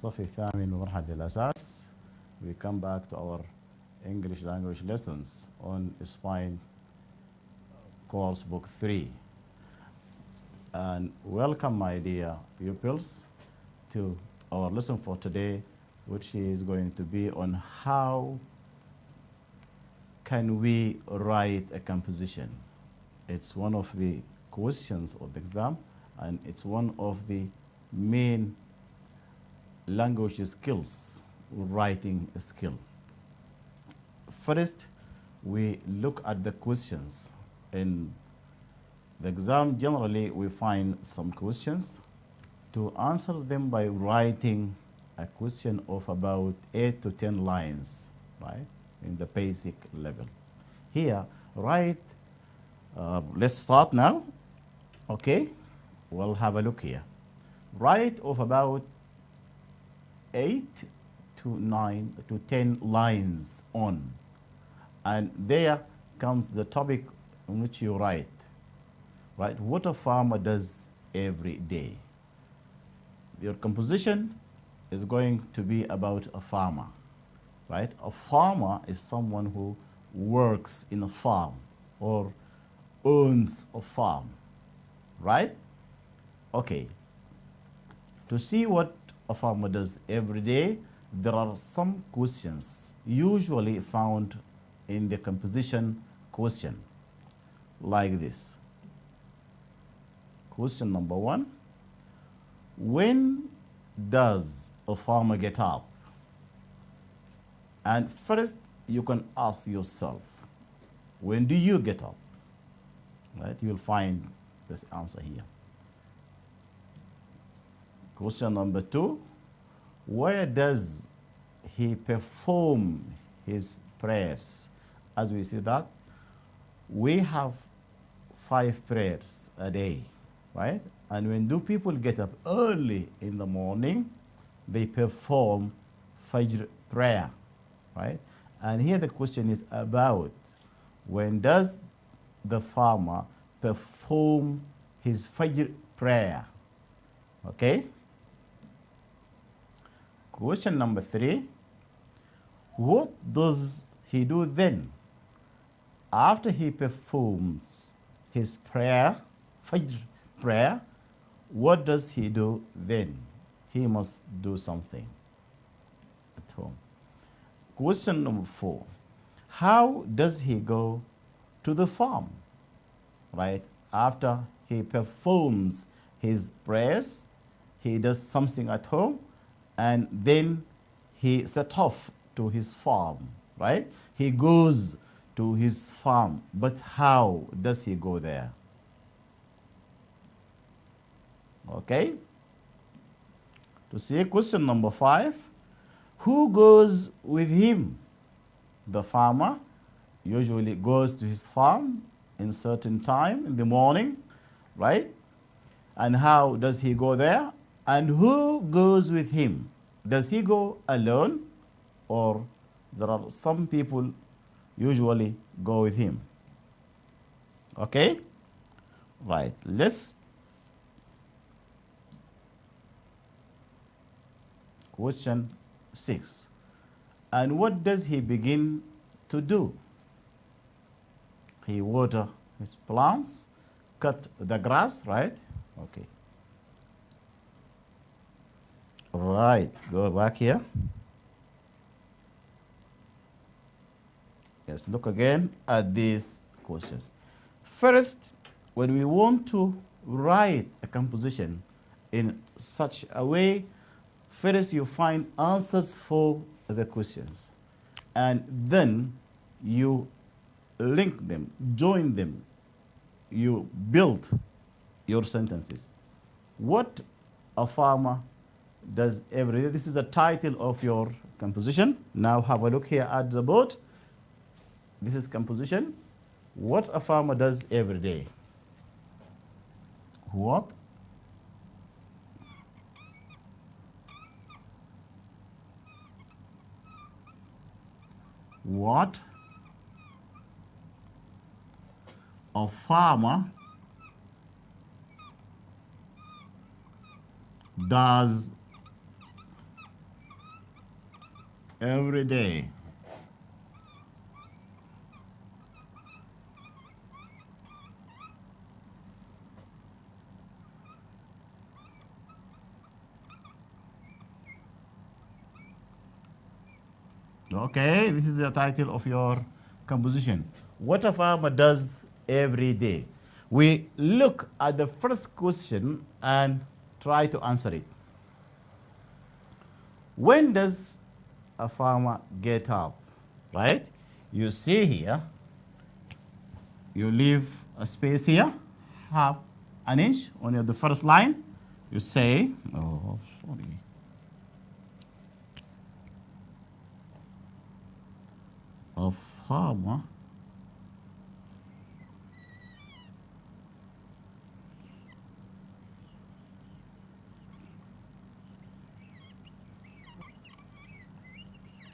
الصف الثامن مرحلة الأساس. We come back to our English language lessons on Spine course book 3. And welcome, my dear pupils, to our lesson for today, which is going to be on how can we write a composition. It's one of the questions of the exam, and it's one of the main language skills, writing skill. First, we look at the questions. In the exam, generally, we find some questions. To answer them by writing a question of about 8 to 10 lines, right, in the basic level. Here, write, let's start now, okay? We'll have a look here. Write of about 8 to 9 to 10 lines on. And there comes the topic on which you write, right? What a farmer does every day. Your composition is going to be about a farmer, right? A farmer is someone who works in a farm or owns a farm, right? Okay. To see what a farmer does every day, there are some questions usually found in the composition question, like this. Question number 1, when does a farmer get up? And first, you can ask yourself, when do you get up? Right? You'll find this answer here. Question number 2, where does he perform his prayers? As we see that, we have 5 prayers a day, right? And when do people get up early in the morning, they perform Fajr prayer, right? And here the question is about when does the farmer perform his Fajr prayer, okay? Question number 3, what does he do then? After he performs his prayer, Fajr prayer, what does he do then? He must do something at home. Question number 4, how does he go to the farm? Right? After he performs his prayers, he does something at home, and then he set off to his farm, right? He goes to his farm, but how does he go there? Okay? To see question number 5, who goes with him? The farmer usually goes to his farm in certain time in the morning, right? And how does he go there? And who goes with him? Does he go alone, or there are some people usually go with him? Okay? Right. Let's question 6. And what does he begin to do? He water his plants, cut the grass, right? Okay. Right, go back here. Yes, look again at these questions. First, when we want to write a composition in such a way, first you find answers for the questions, and then you link them, join them, you build your sentences. What a farmer does every day. This is the title of your composition. Now have a look here at the board. This is composition. What a farmer does every day. What a farmer does every day. Okay, this is the title of your composition. What a farmer does every day. We look at the first question and try to answer it. When does a farmer get up? Right? You see here, you leave a space here, half an inch on the first line. You say, oh, sorry. A farmer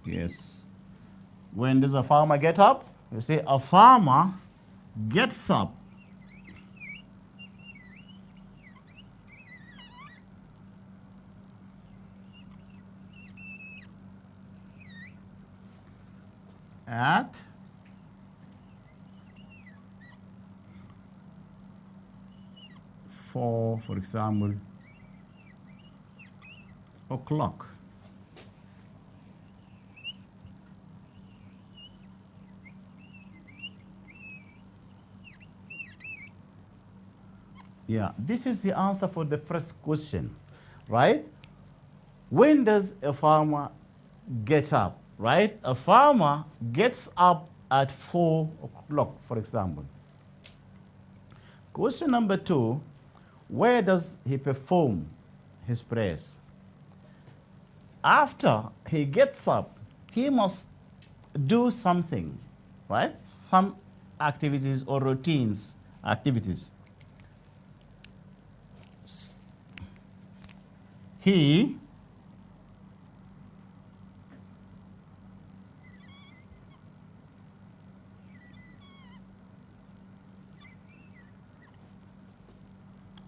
yes. When does a farmer get up? You say a farmer gets up at 4, for example, o'clock. Yeah, this is the answer for the first question, right? When does a farmer get up, right? A farmer gets up at 4 o'clock, for example. Question number 2, where does he perform his prayers? After he gets up, he must do something, right? Some activities or routines, activities. He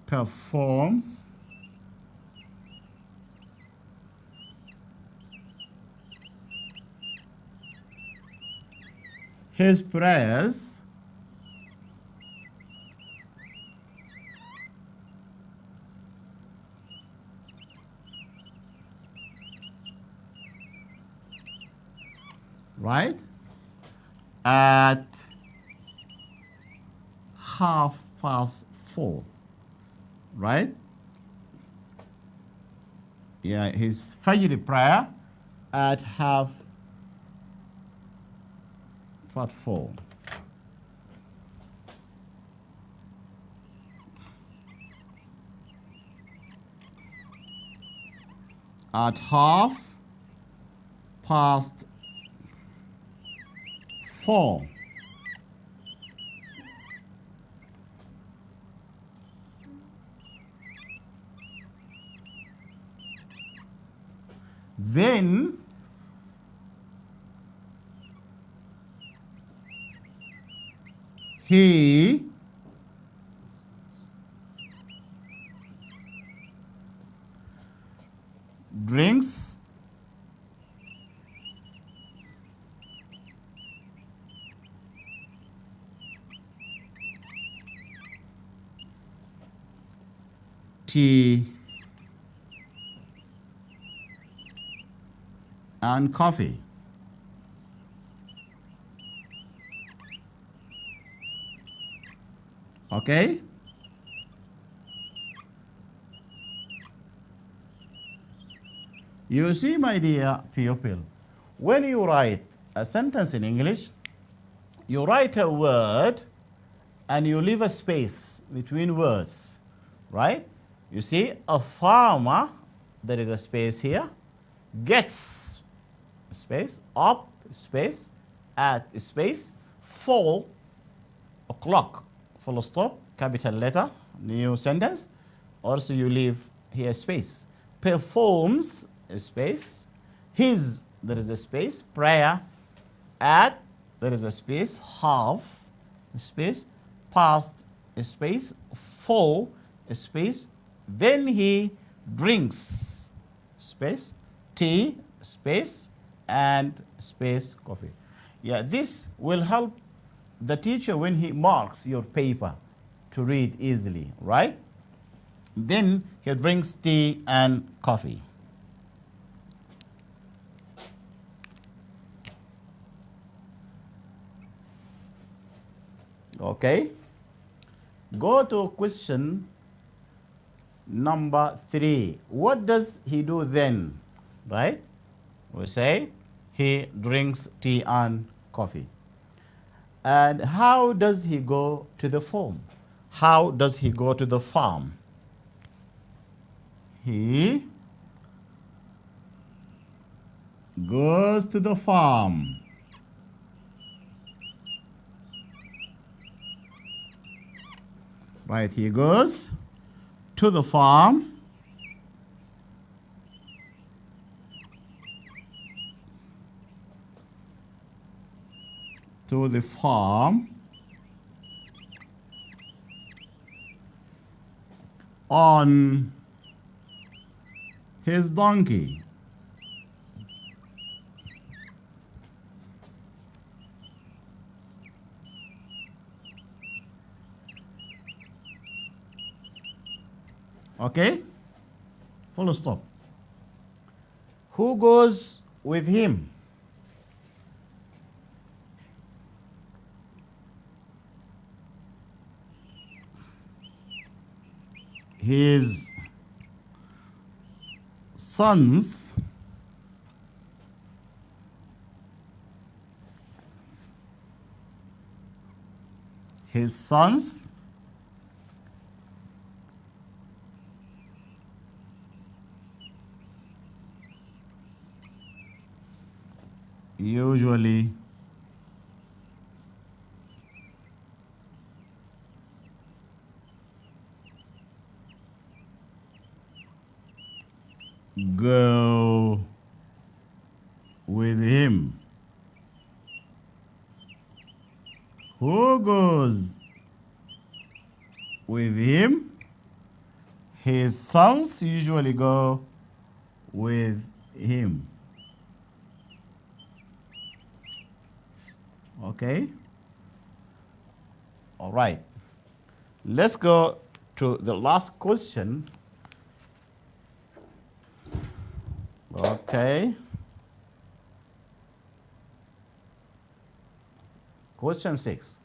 performs his prayers right at 4:30, right? Yeah, his Fajr prayer at 4:30. At 4:30. Then he drinks tea and coffee. Okay? You see, my dear pupil, when you write a sentence in English, you write a word and you leave a space between words, right? You see, a farmer, there is a space here, gets space, up space, at space, 4 o'clock, full stop, capital letter, new sentence. Also you leave here space. Performs, space, his, there is a space, prayer, at, there is a space, half, space, past, space, 4, space, then he drinks, space, tea, space, and space coffee. Yeah, this will help the teacher when he marks your paper to read easily, right? Then he drinks tea and coffee. Okay. Go to question number 3. What does he do then? Right? We say he drinks tea and coffee. And how does he go to the farm? How does he go to the farm? He goes to the farm. Right, he goes to the farm. To the farm on his donkey. Okay? Full stop. Who goes with him? His sons usually go with him. Who goes with him? His sons usually go with him. Okay? All right. Let's go to the last question. Okay. Question 6.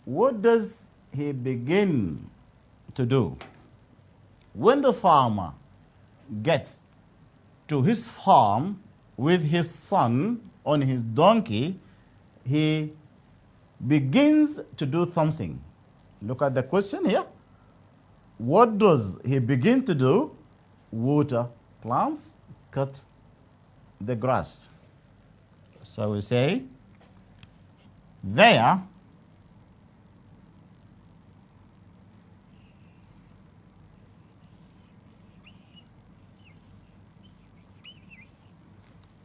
What does he begin to do? When the farmer gets to his farm with his son on his donkey, he begins to do something. Look at the question here. What does he begin to do? Water plants, cut the grass. So we say, there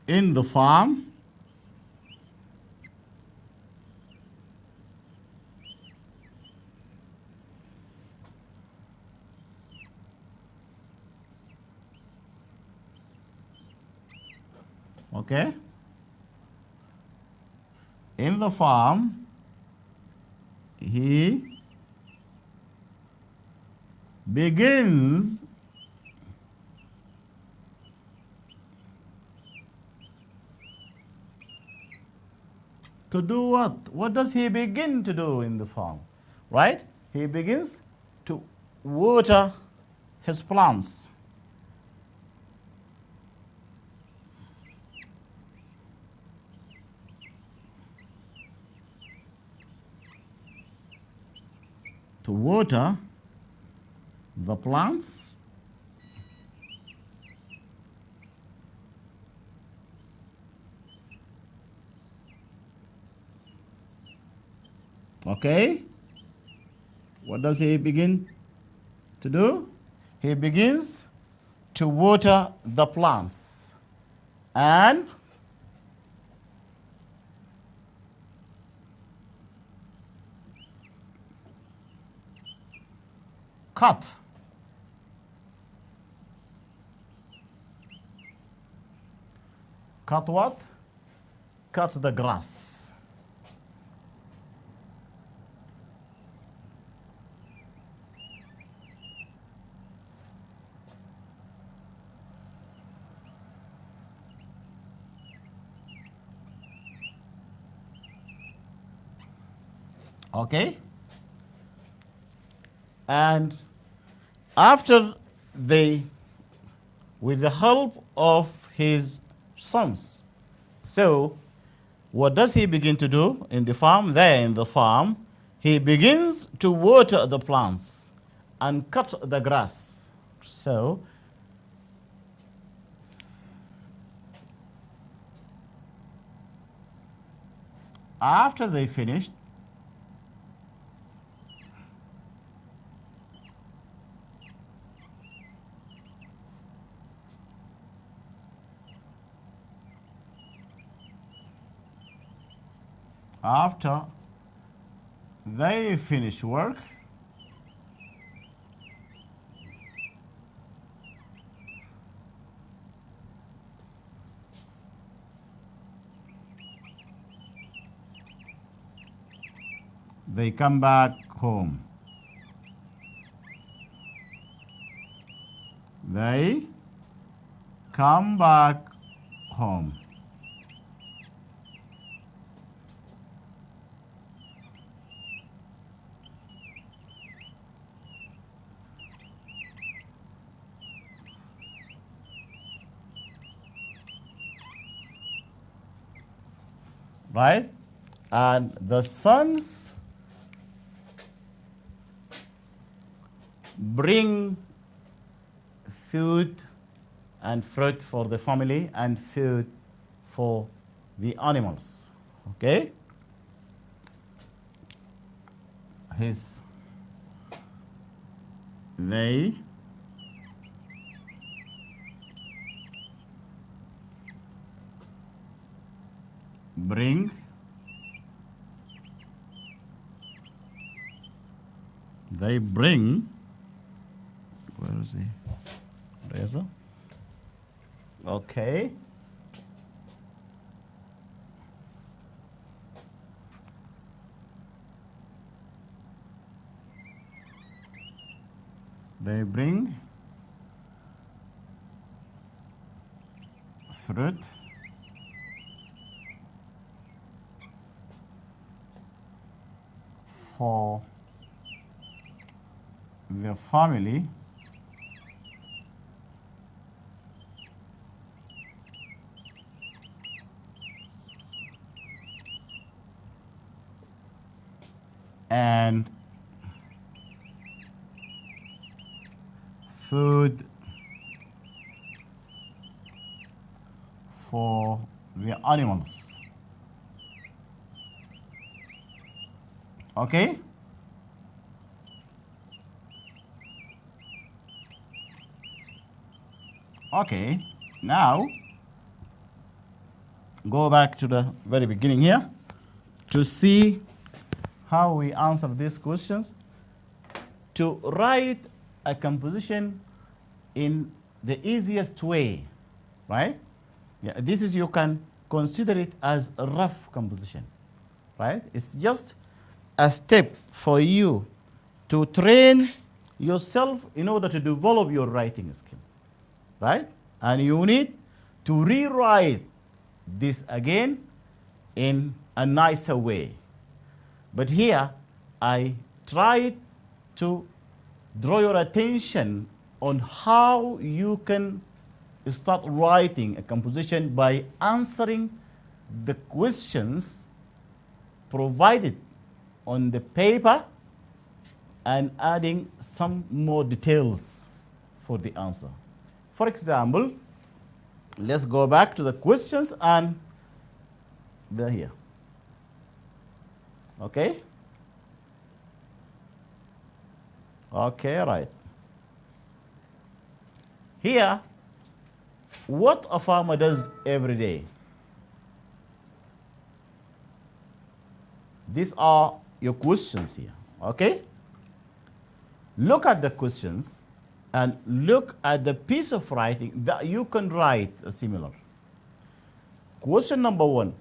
in the farm okay, in the farm he begins to do what? What does he begin to do in the farm? Right? He begins to water his plants. To water the plants okay. What does he begin to do? He begins to water the plants and cut Cut what? Cut the grass. Okay? And after they, with the help of his sons, so what does he begin to do in the farm? There in the farm, he begins to water the plants and cut the grass. So after they finished, after they finish work, they come back home. They come back home. Right? And the sons bring food and fruit for the family and food for the animals. Okay? They bring where is the razor? Okay. They bring fruit for the family and food for the animals. Okay? Okay, now go back to the very beginning here to see how we answer these questions. To write a composition in the easiest way, right? Yeah, this is, you can consider it as a rough composition, right? It's just a step for you to train yourself in order to develop your writing skill, right? And you need to rewrite this again in a nicer way. But here, I tried to draw your attention on how you can start writing a composition by answering the questions provided on the paper and adding some more details for the answer. For example, let's go back to the questions and they're here. Okay? Okay, right. Here, what a farmer does every day. These are your questions here, okay? Look at the questions and look at the piece of writing that you can write a similar. Question number 1.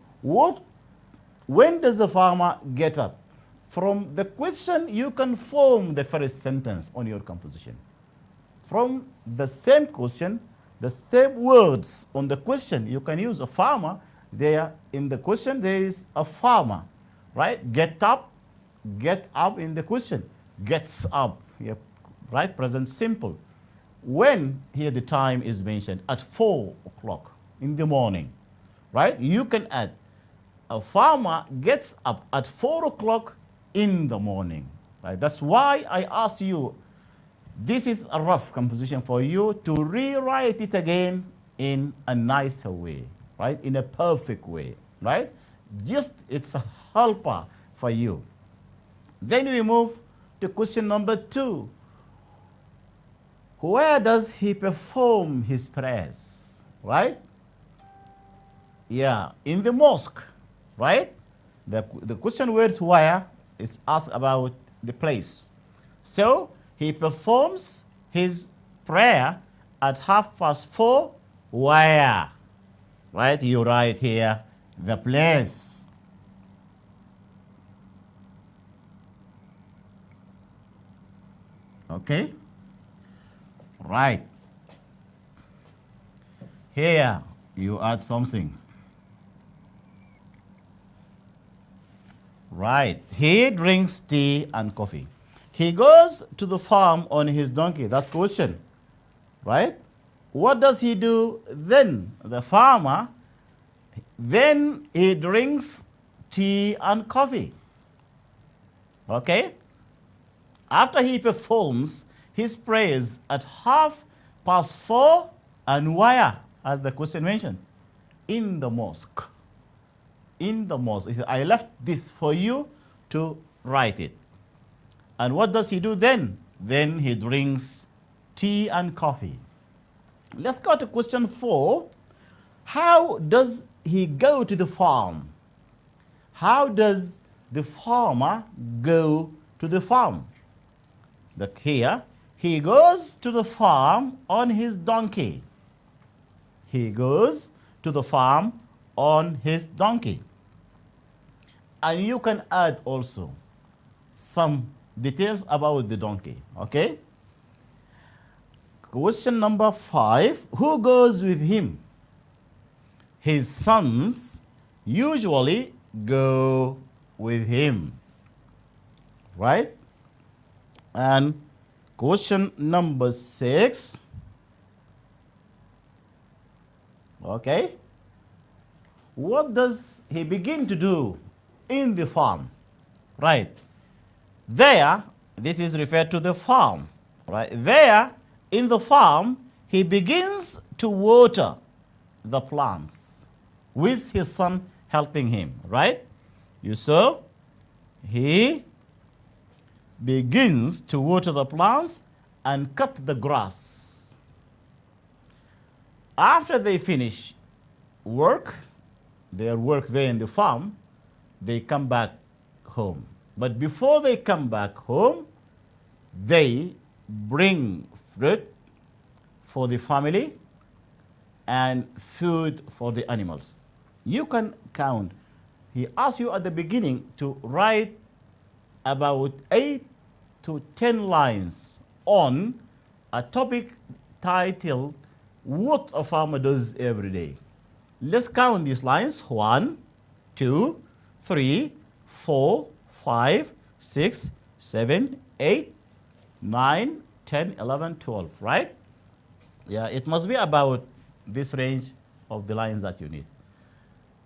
When does the farmer get up? From the question, you can form the first sentence on your composition. From the same question, the same words on the question, you can use a farmer. There in the question, there is a farmer, right? Get up in the question. Gets up, yep, right? Present simple. When here the time is mentioned at 4 o'clock in the morning, right? You can add a farmer gets up at 4 o'clock in the morning, right? That's why I asked you, this is a rough composition for you to rewrite it again in a nicer way, right? In a perfect way, right? Just it's a helper for you. Then we move to question number 2. Where does he perform his prayers, right? Yeah, in the mosque, right? The question word where is asked about the place. So he performs his prayer at 4:30. Where? Right? You write here the place. Okay? Right. Here you add something. Right. He drinks tea and coffee. He goes to the farm on his donkey. That question. Right? What does he do then? The farmer, then he drinks tea and coffee. Okay? After he performs his prayers at 4:30, and where, as the question mentioned? In the mosque. In the mosque. I left this for you to write it. And what does he do then? Then he drinks tea and coffee. Let's go to question 4. How does he go to the farm? How does the farmer go to the farm? Look here. He goes to the farm on his donkey. He goes to the farm on his donkey. And you can add also some details about the donkey, okay? Question number 5, who goes with him? His sons usually go with him, right? And question number 6, okay? What does he begin to do in the farm? Right. There, this is referred to the farm. Right. There, in the farm, he begins to water the plants with his son helping him. Right. You saw? He begins to water the plants and cut the grass. After they finish their work there in the farm, they come back home. But before they come back home, they bring fruit for the family and food for the animals. You can count. He asked you at the beginning to write about 8 to 10 lines on a topic titled, What a Farmer Does Every Day. Let's count these lines. 1, 2, 3, 4, 5, 6, 7, 8, 9, 10, 11, 12, right? Yeah, it must be about this range of the lines that you need.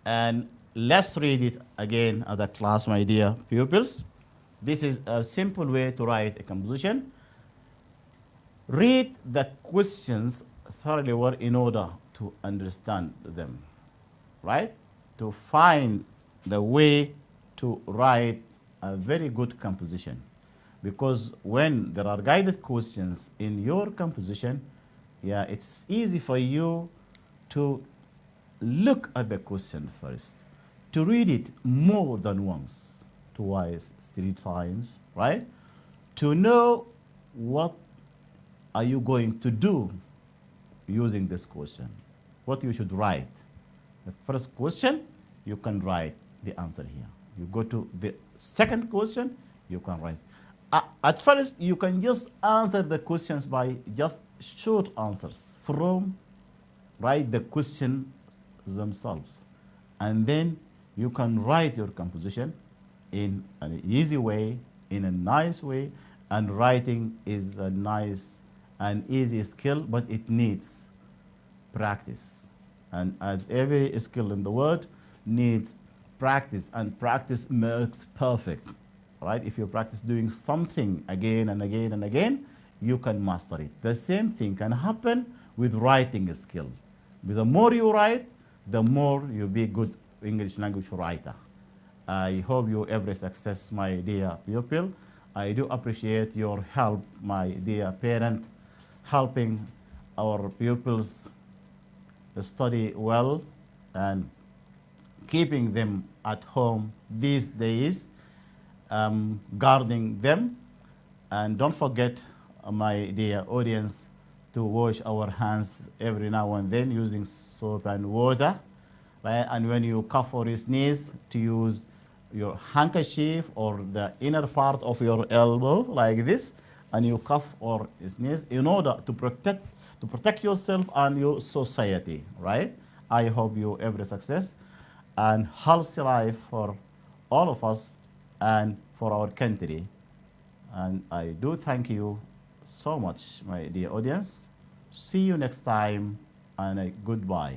And let's read it again at the class, my dear pupils. This is a simple way to write a composition. Read the questions thoroughly well in order to understand them, right? To find the way to write a very good composition. Because when there are guided questions in your composition, yeah, it's easy for you to look at the question first, to read it more than once, twice, 3 times, right? To know what are you going to do using this question, what you should write, The first question, you can write the answer here. You go to the second question, you can write. At first, you can just answer the questions by just short answers from write the question themselves. And then you can write your composition in an easy way, in a nice way. And writing is a nice and easy skill, but it needs practice. And as every skill in the world needs practice, and practice makes perfect, right? If you practice doing something again and again and again, you can master it. The same thing can happen with writing skill. The more you write, the more you be good English language writer. I hope you every success, my dear pupil. I do appreciate your help, my dear parent, helping our pupils study well and keeping them at home these days, guarding them. And don't forget, my dear audience, to wash our hands every now and then using soap and water. Right? And when you cough or sneeze, to use your handkerchief or the inner part of your elbow like this, and you cough or sneeze in order to protect yourself and your society, right? I hope you every success and healthy life for all of us and for our country. And I do thank you so much, my dear audience. See you next time, and goodbye.